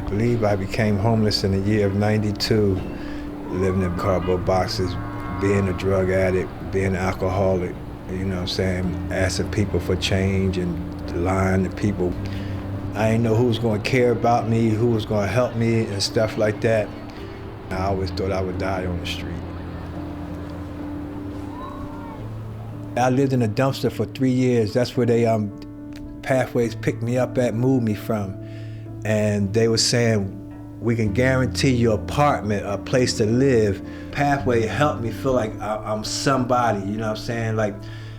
believe I became homeless in the year of '92, living in cardboard boxes, being a drug addict, being an alcoholic, you know what I'm saying, asking people for change and lying to people. I didn't know who was gonna care about me, who was gonna help me and stuff like that. I always thought I would die on the street. I lived in a dumpster for 3 years. That's where they Pathways picked me up at, moved me from. And they were saying, we can guarantee your apartment, a place to live. Pathway helped me feel like I'm somebody, you know what I'm saying? Like,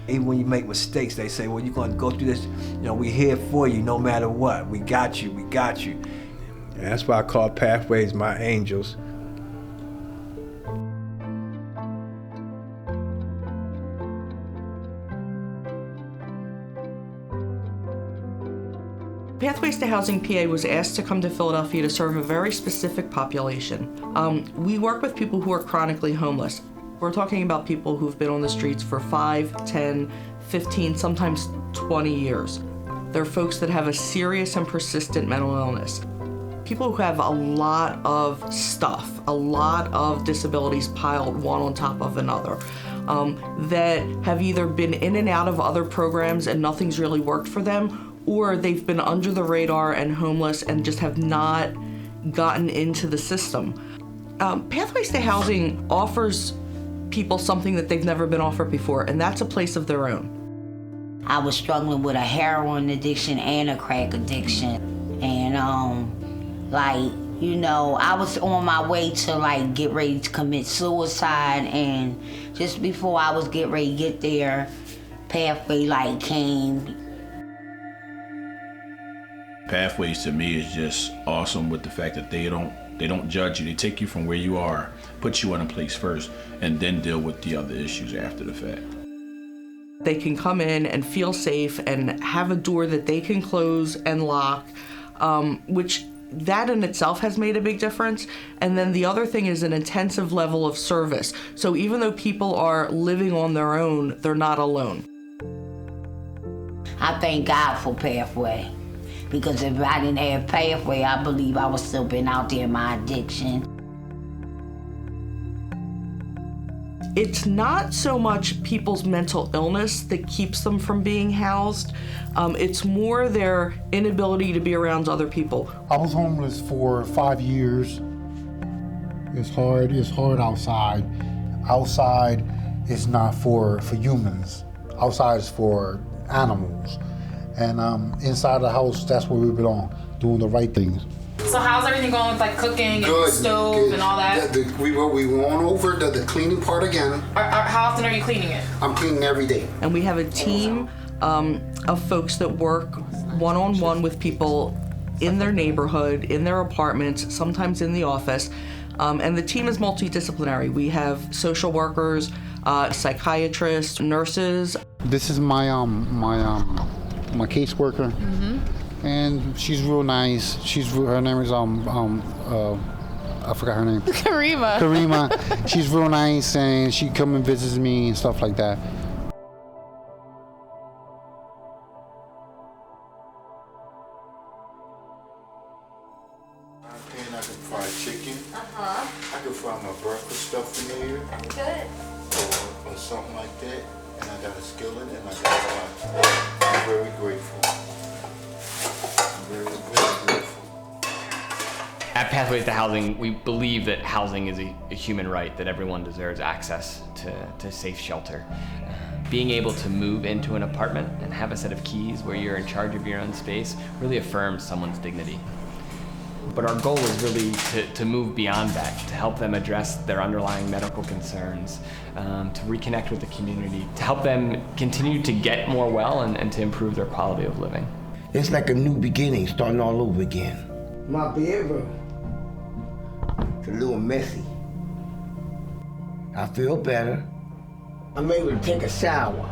even when you make mistakes, they say, well, you're gonna go through this, you know, we're here for you no matter what. We got you, we got you. And that's why I call Pathways my angels. Pathways to Housing PA was asked to come to Philadelphia to serve a very specific population. We work with people who are chronically homeless. We're talking about people who've been on the streets for 5, 10, 15, sometimes 20 years. They're folks that have a serious and persistent mental illness. People who have a lot of stuff, a lot of disabilities piled one on top of another, that have either been in and out of other programs and nothing's really worked for them, or they've been under the radar and homeless and just have not gotten into the system. Pathways to Housing offers people something that they've never been offered before, and that's a place of their own. I was struggling with a heroin addiction and a crack addiction. And I was on my way to get ready to commit suicide, and just before I was getting ready to get there, Pathway came. Pathways to me is just awesome with the fact that they don't judge you. They take you from where you are, put you in a place first, and then deal with the other issues after the fact. They can come in and feel safe and have a door that they can close and lock, which that in itself has made a big difference. And then the other thing is an intensive level of service. So even though people are living on their own, they're not alone. I thank God for Pathway. Because if I didn't have Pathway, I believe I would still been out there in my addiction. It's not so much people's mental illness that keeps them from being housed. It's more their inability to be around other people. I was homeless for 5 years. It's hard outside. Outside is not for humans. Outside is for animals. And inside the house, that's where we belong, doing the right things. So how's everything going with cooking and the stove and all that? We were on over the cleaning part again. How often are you cleaning it? I'm cleaning every day. And we have a team of folks that work one-on-one with people in their neighborhood, in their apartments, sometimes in the office. And the team is multidisciplinary. We have social workers, psychiatrists, nurses. This is my caseworker, and she's real nice. Her name is I forgot her name. Karima. She's real nice, and she come and visits me and stuff like that. I can fry chicken. I can fry my breakfast stuff in here. Good. Or something like that. And I got a skillet and I got a pot. I'm very grateful. I'm very, very grateful. At Pathways to Housing, we believe that housing is a human right, that everyone deserves access to safe shelter. Being able to move into an apartment and have a set of keys where you're in charge of your own space really affirms someone's dignity. But our goal is really to move beyond that, to help them address their underlying medical concerns, to reconnect with the community, to help them continue to get more well and to improve their quality of living. It's like a new beginning, starting all over again. My bedroom, it's a little messy. I feel better. I'm able to take a shower.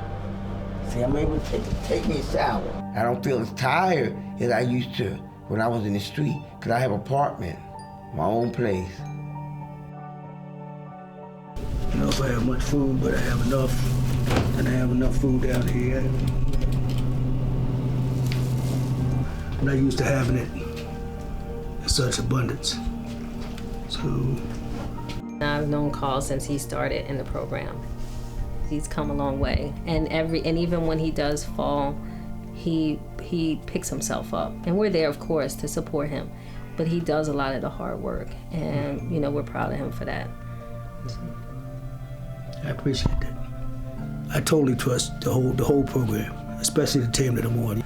See, I'm able to take me a shower. I don't feel as tired as I used to when I was in the street, because I have an apartment, my own place. I don't know if I have much food, but I have enough, and I have enough food down here. I'm not used to having it. such abundance. So I've known Carl since he started in the program. He's come a long way, and even when he does fall, he picks himself up, and we're there, of course, to support him. But he does a lot of the hard work, and we're proud of him for that. I appreciate that. I totally trust the whole program, especially the team that I'm on.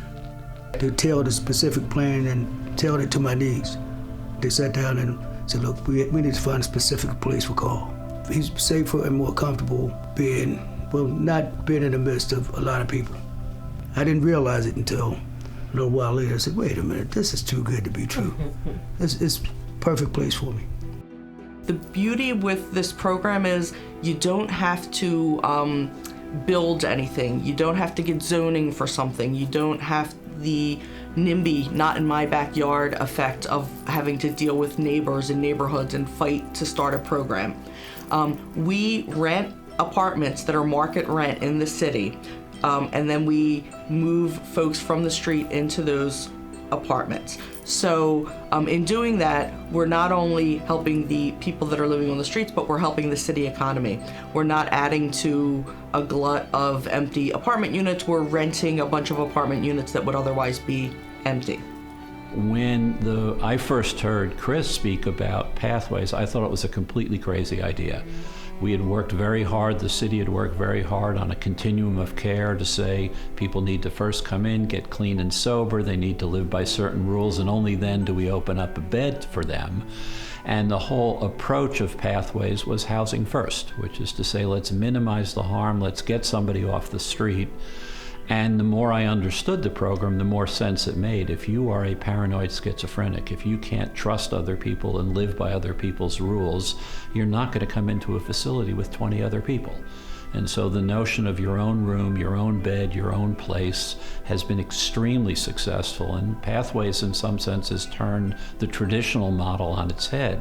They tell the specific plan and tell it to my needs. They sat down and said, look, we need to find a specific place for Carl. He's safer and more comfortable not being in the midst of a lot of people. I didn't realize it until a little while later. I said, wait a minute, this is too good to be true. It's a perfect place for me. The beauty with this program is you don't have to build anything. You don't have to get zoning for something. You don't have the NIMBY, not in my backyard effect of having to deal with neighbors and neighborhoods and fight to start a program. We rent apartments that are market rent in the city, and then we move folks from the street into those apartments. So in doing that, we're not only helping the people that are living on the streets, but we're helping the city economy. We're not adding to a glut of empty apartment units. We're renting a bunch of apartment units that would otherwise be empty. When I first heard Chris speak about Pathways, I thought it was a completely crazy idea. We had worked very hard, the city had worked very hard on a continuum of care to say people need to first come in, get clean and sober, they need to live by certain rules, and only then do we open up a bed for them. And the whole approach of Pathways was housing first, which is to say, let's minimize the harm, let's get somebody off the street. And the more I understood the program, the more sense it made. If you are a paranoid schizophrenic, if you can't trust other people and live by other people's rules, you're not going to come into a facility with 20 other people. And so the notion of your own room, your own bed, your own place has been extremely successful. And Pathways, in some senses, turned the traditional model on its head,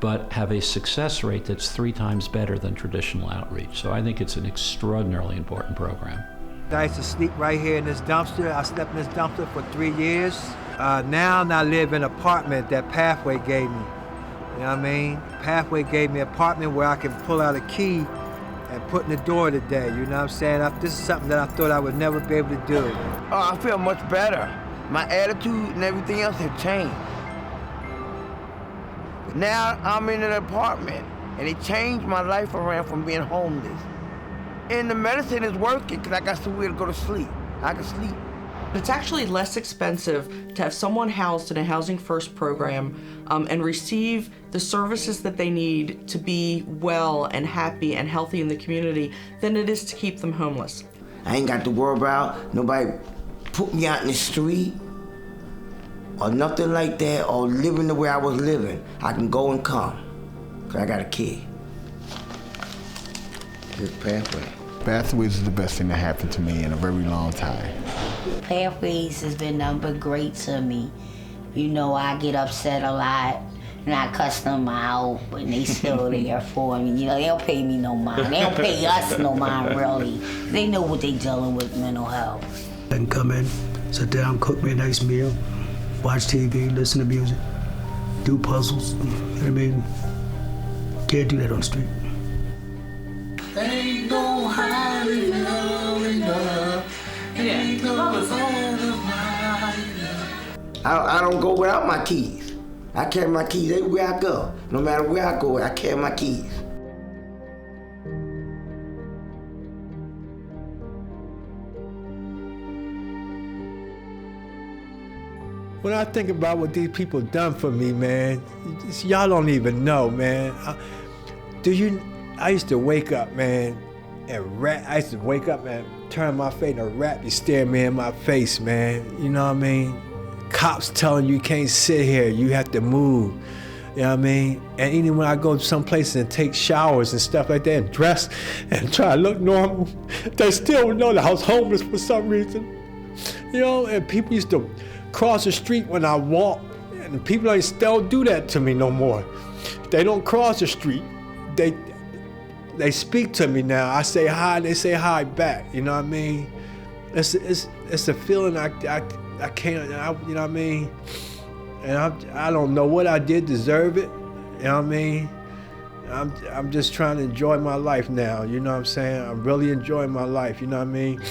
but have a success rate that's 3 times better than traditional outreach. So I think it's an extraordinarily important program. I used to sleep right here in this dumpster. I slept in this dumpster for 3 years. Now I live in an apartment that Pathway gave me. You know what I mean? Pathway gave me an apartment where I can pull out a key and put in the door today. You know what I'm saying? This is something that I thought I would never be able to do. Oh, I feel much better. My attitude and everything else have changed. Now I'm in an apartment, and it changed my life around from being homeless. And the medicine is working because I got somewhere to go to sleep. I can sleep. It's actually less expensive to have someone housed in a Housing First program and receive the services that they need to be well and happy and healthy in the community than it is to keep them homeless. I ain't got to worry about nobody put me out in the street or nothing like that, or living the way I was living. I can go and come because I got a kid. This Pathway. Pathways is the best thing that happened to me in a very long time. Pathways has been nothing but great to me. I get upset a lot and I cuss them out, but they still there for me. They don't pay me no mind. They don't pay us no mind, really. They know what they dealing with, mental health. I can come in, sit down, cook me a nice meal, watch TV, listen to music, do puzzles. You know what I mean? Can't do that on the street. Ain't no hiding love. Ain't no I don't go without my keys. I carry my keys everywhere I go. No matter where I go, I carry my keys. When I think about what these people done for me, man, y'all don't even know, man. I used to wake up, man, and I used to wake up and turn my face and a rat be staring me in my face, man. You know what I mean? Cops telling you can't sit here, you have to move. You know what I mean? And even when I go to some places and take showers and stuff like that and dress and try to look normal, they still know that I was homeless for some reason. And people used to cross the street when I walk, and people still do that to me no more. They don't cross the street. They speak to me now. I say hi, they say hi back. You know what I mean? It's a feeling I can't. You know what I mean? And I don't know what I did to deserve it. You know what I mean? I'm just trying to enjoy my life now. You know what I'm saying? I'm really enjoying my life. You know what I mean?